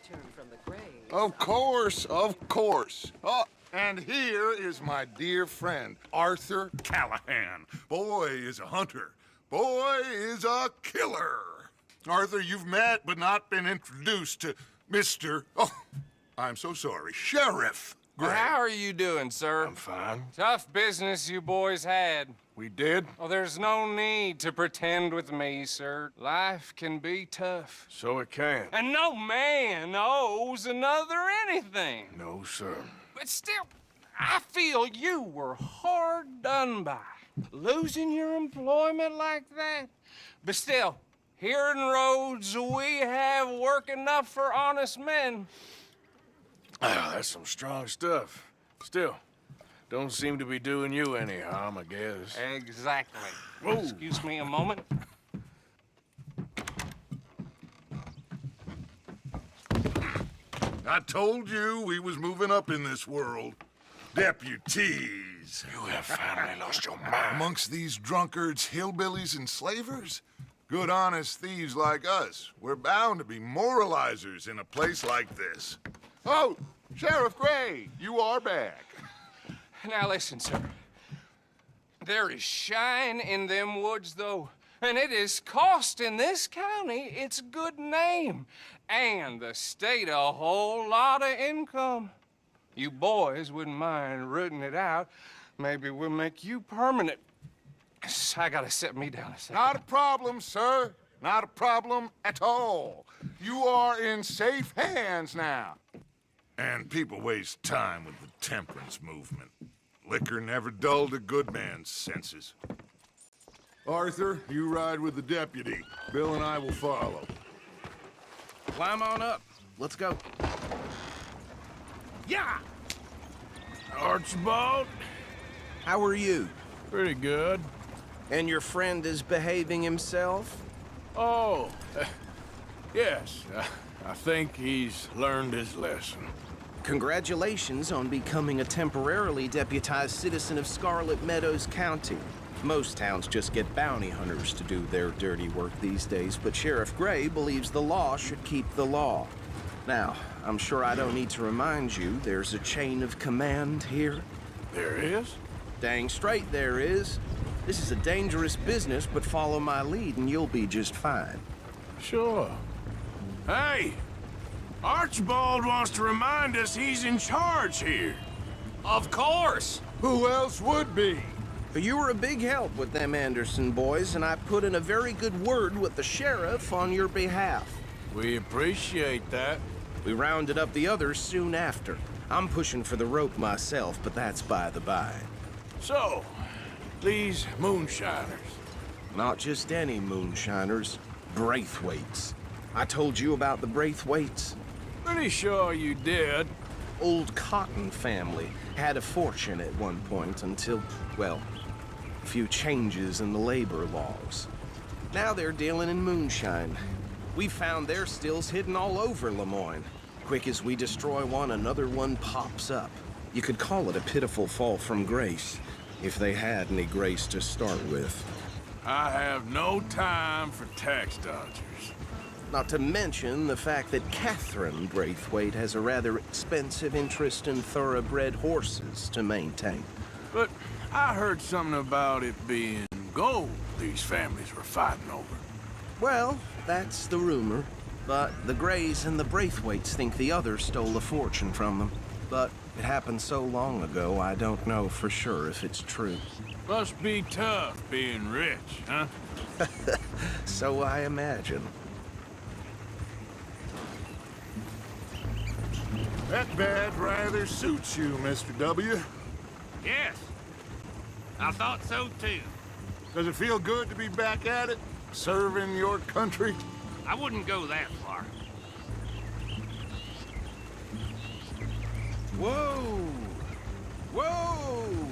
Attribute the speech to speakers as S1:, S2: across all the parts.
S1: returned from the grave.
S2: Of course, of course. Oh, and here is my dear friend, Arthur Callahan. Boy is a hunter. Boy is a killer. Arthur, you've met but not been introduced to Mr. Oh, I'm so sorry, Sheriff Gray.
S3: How are you doing, sir?
S2: I'm fine.
S3: Tough business you boys had.
S2: We did?
S3: Oh, there's no need to pretend with me, sir. Life can be tough.
S2: So it can.
S3: And no man owes another anything.
S2: No, sir.
S3: But still, I feel you were hard done by. Losing your employment like that. But still, here in Rhodes, we have work enough for honest men.
S4: Ah, that's some strong stuff. Still, don't seem to be doing you any harm, I guess.
S3: Exactly.
S4: Whoa.
S3: Excuse me a moment.
S2: I told you we was moving up in this world. Deputies.
S4: You have finally lost your mind.
S2: Amongst these drunkards, hillbillies, and slavers? Good, honest thieves like us. We're bound to be moralizers in a place like this. Oh, Sheriff Gray, you are back.
S3: Now listen, sir. There is shine in them woods, though, and it is costing this county its good name and the state a whole lot of income. You boys wouldn't mind rooting it out. Maybe we'll make you permanent. I gotta set me down a second.
S2: Not a problem, sir. Not a problem at all. You are in safe hands now. And people waste time with the temperance movement. Liquor never dulled a good man's senses. Arthur, you ride with the deputy. Bill and I will follow.
S5: Climb on up. Let's go.
S3: Yeah!
S4: Archibald?
S5: How are you?
S4: Pretty good.
S5: And your friend is behaving himself?
S4: Oh, yes. I think he's learned his lesson.
S5: Congratulations on becoming a temporarily deputized citizen of Scarlet Meadows County. Most towns just get bounty hunters to do their dirty work these days, but Sheriff Gray believes the law should keep the law. Now, I'm sure I don't need to remind you there's a chain of command here.
S4: There is?
S5: Dang straight there is. This is a dangerous business, but follow my lead and you'll be just fine.
S4: Sure. Hey! Archibald wants to remind us he's in charge here.
S3: Of course!
S2: Who else would be?
S5: You were a big help with them Anderson boys, and I put in a very good word with the sheriff on your behalf.
S4: We appreciate that.
S5: We rounded up the others soon after. I'm pushing for the rope myself, but that's by the by.
S4: So, these moonshiners.
S5: Not just any moonshiners, Braithwaites. I told you about the Braithwaites?
S4: Pretty sure you did.
S5: Old Cotton family had a fortune at one point until, well, a few changes in the labor laws. Now they're dealing in moonshine. We found their stills hidden all over Lemoyne. Quick as we destroy one, another one pops up. You could call it a pitiful fall from grace, if they had any grace to start with.
S4: I have no time for tax dodgers.
S5: Not to mention the fact that Catherine Braithwaite has a rather expensive interest in thoroughbred horses to maintain.
S4: But I heard something about it being gold these families were fighting over.
S5: Well, that's the rumor. But the Grays and the Braithwaites think the others stole a fortune from them. But it happened so long ago, I don't know for sure if it's true.
S4: Must be tough being rich, huh?
S5: So I imagine.
S2: That badge rather suits you, Mr. W.
S6: Yes. I thought so too.
S2: Does it feel good to be back at it? Serving your country?
S6: I wouldn't go that far.
S5: Whoa! Whoa!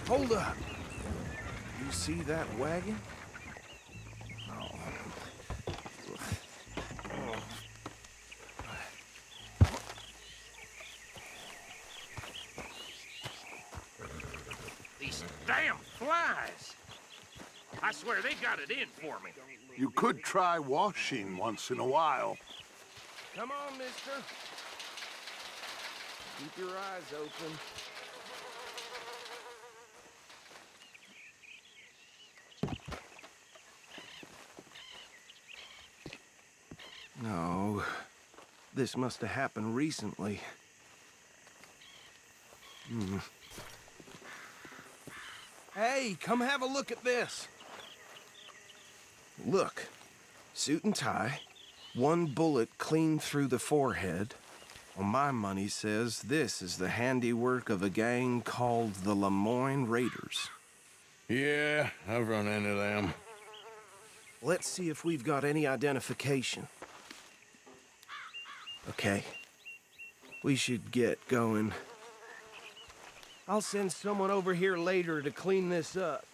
S5: Hold up. You see that wagon?
S6: These damn flies. I swear they got it in for me.
S2: You could try washing once in a while.
S5: Come on, mister. Keep your eyes open. No, this must have happened recently. Hey, come have a look at this. Look, suit and tie, one bullet clean through the forehead. Well, my money says this is the handiwork of a gang called the Lemoyne Raiders.
S4: Yeah, I've run into them.
S5: Let's see if we've got any identification. Okay. We should get going. I'll send someone over here later to clean this up.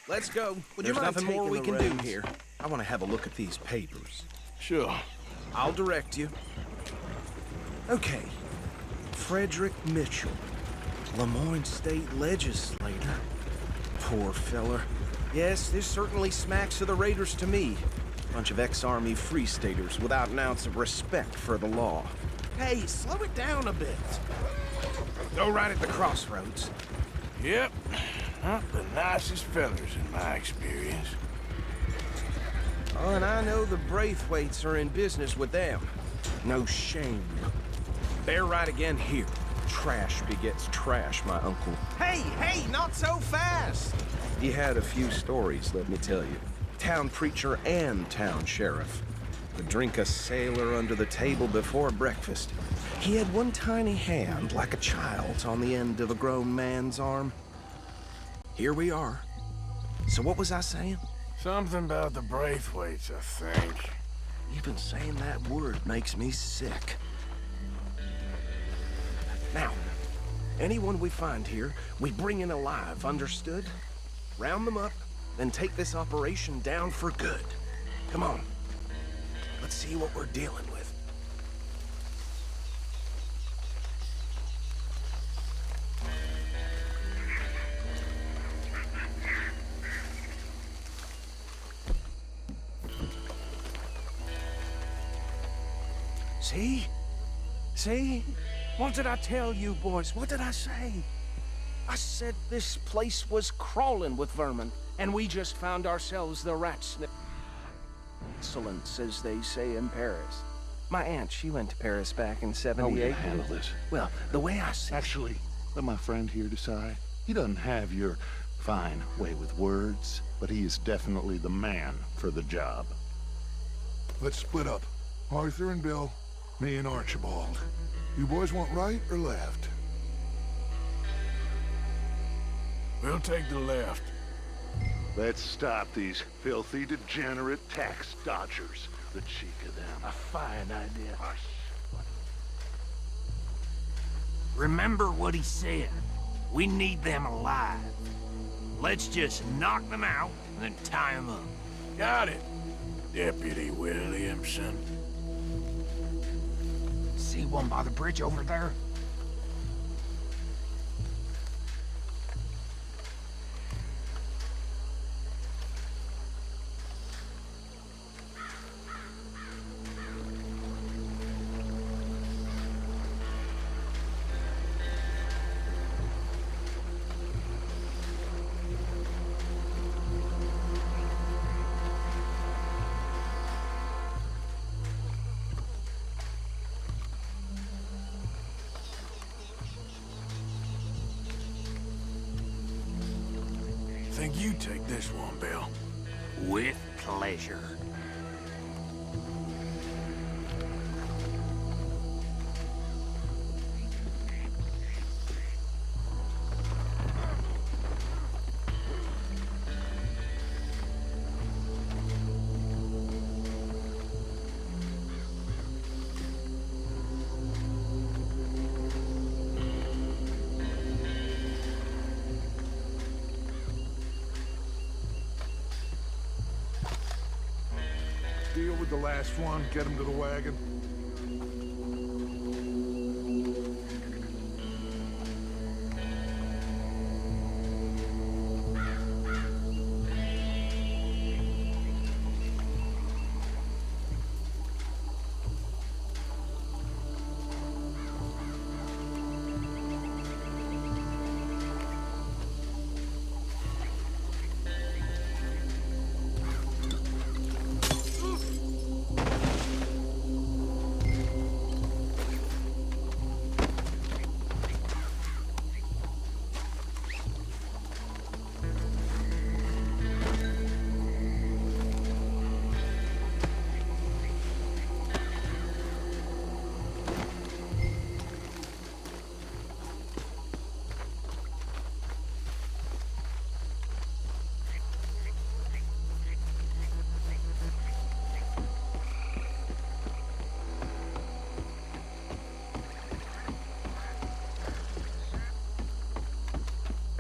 S5: Let's go. There's nothing more we can do here. I want to have a look at these papers.
S4: Sure.
S5: I'll direct you. Okay. Frederick Mitchell, Lemoyne State Legislator. Poor feller. Yes, this certainly smacks of the Raiders to me. Bunch of ex-Army Free Staters without an ounce of respect for the law. Hey, slow it down a bit. Go right at the crossroads.
S4: Yep. Not the nicest fellers in my experience.
S5: Oh, and I know the Braithwaites are in business with them. No shame. They're right again here. Trash begets trash, my uncle. Hey, not so fast! He had a few stories, let me tell you. Town preacher and town sheriff. Would drink a sailor under the table before breakfast. He had one tiny hand, like a child's, on the end of a grown man's arm. Here we are. So what was I saying?
S4: Something about the Braithwaites, I think.
S5: Even saying that word makes me sick. Now, anyone we find here, we bring in alive, understood? Round them up, then take this operation down for good. Come on. Let's see what we're dealing with. See? See? What did I tell you, boys? What did I say? I said this place was crawling with vermin, and we just found ourselves the rat snip. Excellence, as they say in Paris. My aunt, she went to Paris back in '78.
S1: How will you handle this?
S5: Well, the way I see
S1: Actually, let my friend here decide. He doesn't have your fine way with words, but he is definitely the man for the job.
S7: Let's split up. Arthur and Bill, me and Archibald. You boys want right or left?
S4: We'll take the left.
S1: Let's stop these filthy, degenerate tax dodgers. The cheek of them.
S6: A fine idea.
S1: Hush.
S6: Remember what he said. We need them alive. Let's just knock them out and then tie them up.
S4: Got it, Deputy Williamson.
S6: See one by the bridge over there?
S4: Think you take this one, Bill.
S6: With pleasure.
S7: the last one, get him to the wagon.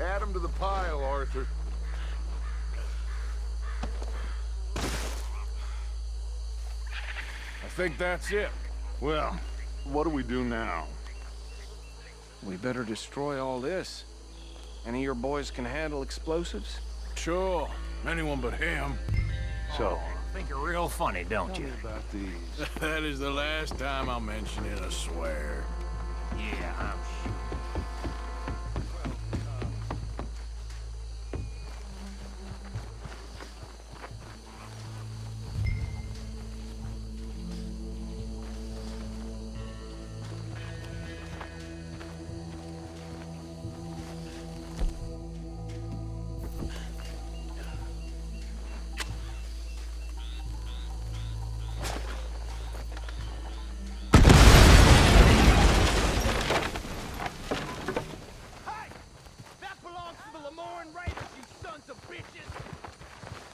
S7: Add him to the pile, Arthur.
S4: I think that's it.
S1: Well, what do we do now?
S5: We better destroy all this. Any of your boys can handle explosives?
S4: Sure. Anyone but him.
S1: So,
S6: Think you're real funny, don't
S1: tell
S6: you?
S1: me about these.
S4: That is the last time I'll mention it, I swear.
S6: Yeah, I'm sure.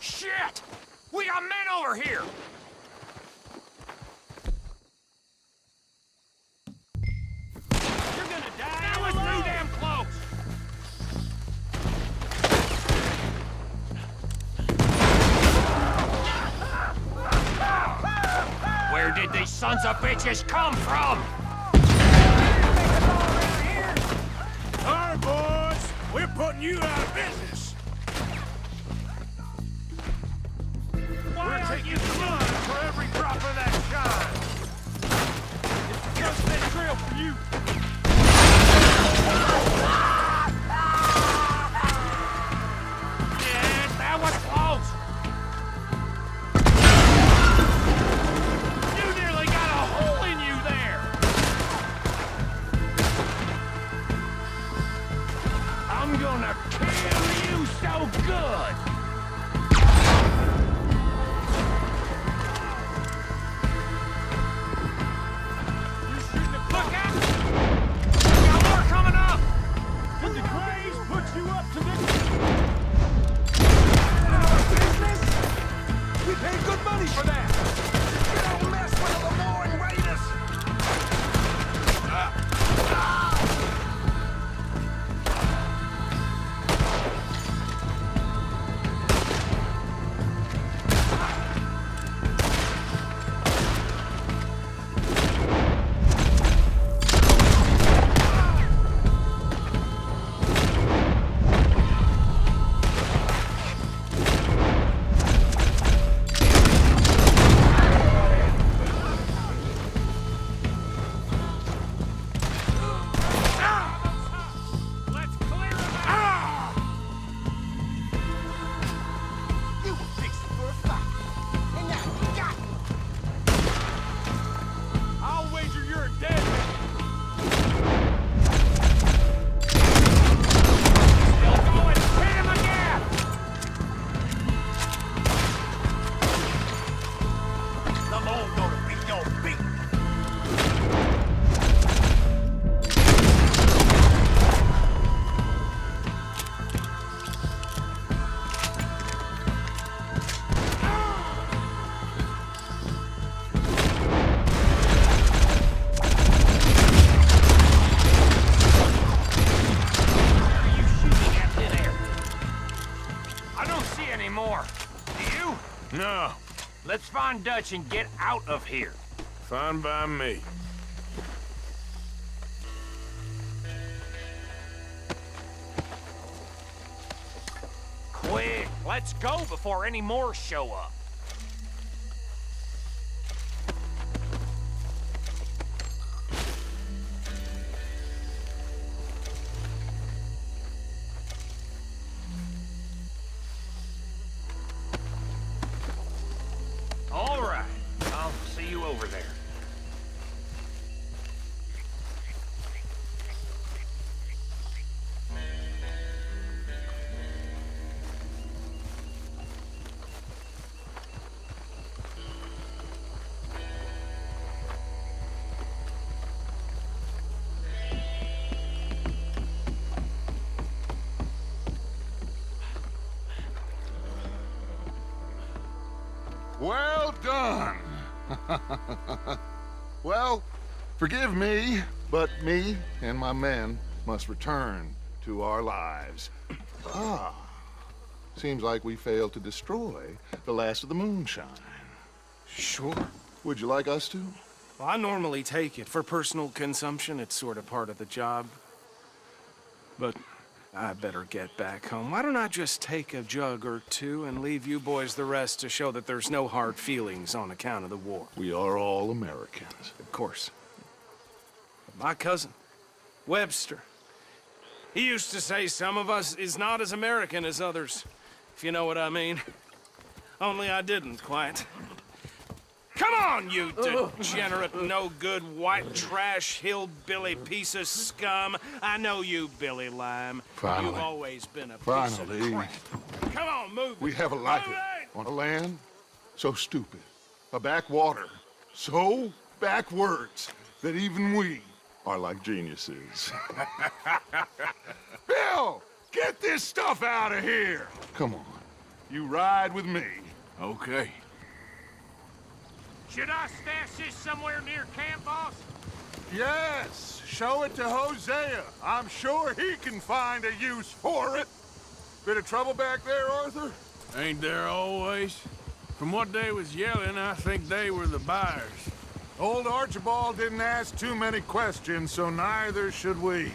S6: Shit! We got men over here! You're gonna die! That was too damn close! Where did these sons of bitches come from?
S4: All right, boys. We're putting you out of business.
S6: Why aren't you blood for every drop of that shine? It's just that drill for you. Yes, that was close. You nearly got a hole in you there. I'm gonna kill you so good. Let's find Dutch and get out of here.
S4: Fine by me.
S6: Quick, let's go before any more show up. All right, I'll see you over there.
S1: Well done. Well, forgive me, but me and my men must return to our lives. Seems like we failed to destroy the last of the moonshine.
S5: Sure.
S1: Would you like us to?
S5: Well, I normally take it. For personal consumption, it's sort of part of the job. But I better get back home. Why don't I just take a jug or two and leave you boys the rest to show that there's no hard feelings on account of the war?
S1: We are all Americans.
S5: Of course. My cousin, Webster, he used to say some of us is not as American as others, if you know what I mean. Only I didn't quite. Come on, you degenerate, no-good, white trash, hillbilly piece of scum. I know you, Billy Lime.
S1: Finally.
S5: You've always been a piece
S1: Finally.
S5: of crap. Come on, move
S1: We
S5: it.
S1: have a life
S5: Move it!
S1: on a land so stupid, a backwater so backwards that even we are like geniuses. Bill, get this stuff out of here. Come on, you ride with me.
S4: Okay.
S6: Should I stash this somewhere near camp, boss?
S2: Yes, show it to Hosea. I'm sure he can find a use for it. Bit of trouble back there, Arthur?
S4: Ain't there always? From what they was yelling, I think they were the buyers.
S2: Old Archibald didn't ask too many questions, so neither should we.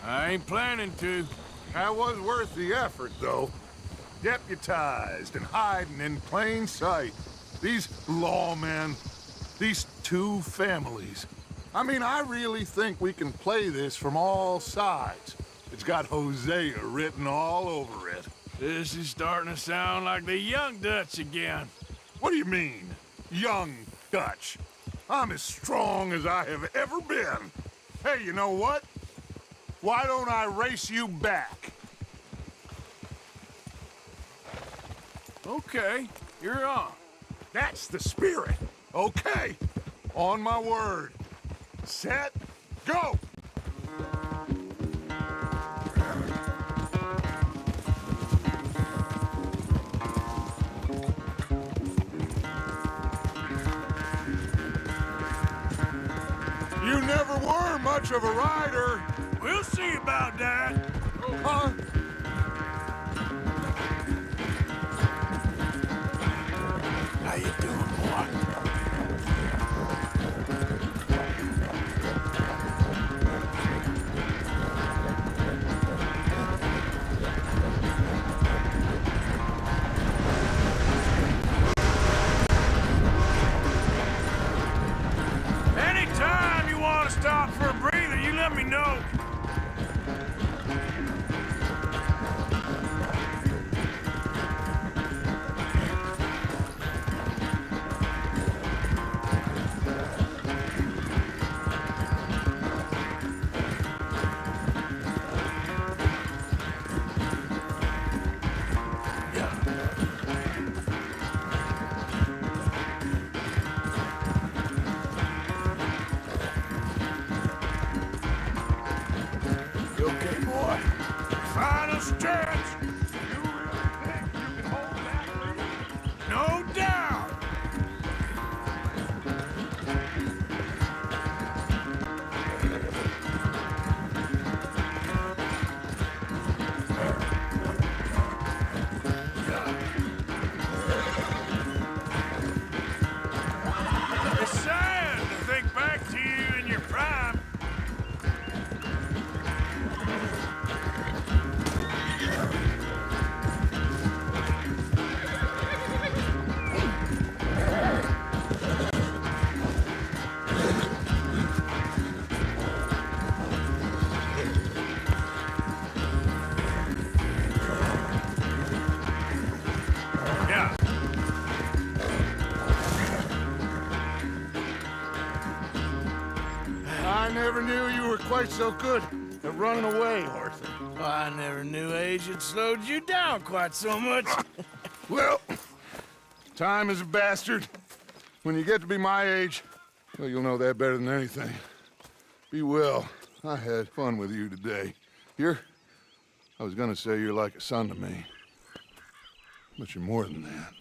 S4: I ain't planning to.
S2: That was worth the effort, though. Deputized and hiding in plain sight. These lawmen, these two families. I mean, I really think we can play this from all sides. It's got Hosea written all over it.
S4: This is starting to sound like the young Dutch again.
S2: What do you mean, young Dutch? I'm as strong as I have ever been. Hey, you know what? Why don't I race you back?
S4: Okay, you're on.
S2: That's the spirit. Okay, on my word. Set, go! You never were much of a rider.
S4: We'll see about that.
S2: Huh?
S4: How you doing, boy? Anytime you want to stop for a breather, you let me know. You okay, boy? Final stretch.
S2: You really think you can hold that lead?
S4: No doubt.
S2: I never knew you were quite so good at running away, Arthur.
S4: I never knew age had slowed you down quite so much.
S2: Well, time is a bastard. When you get to be my age, well, you'll know that better than anything. Be well. I had fun with you today. I was gonna say you're like a son to me, but you're more than that.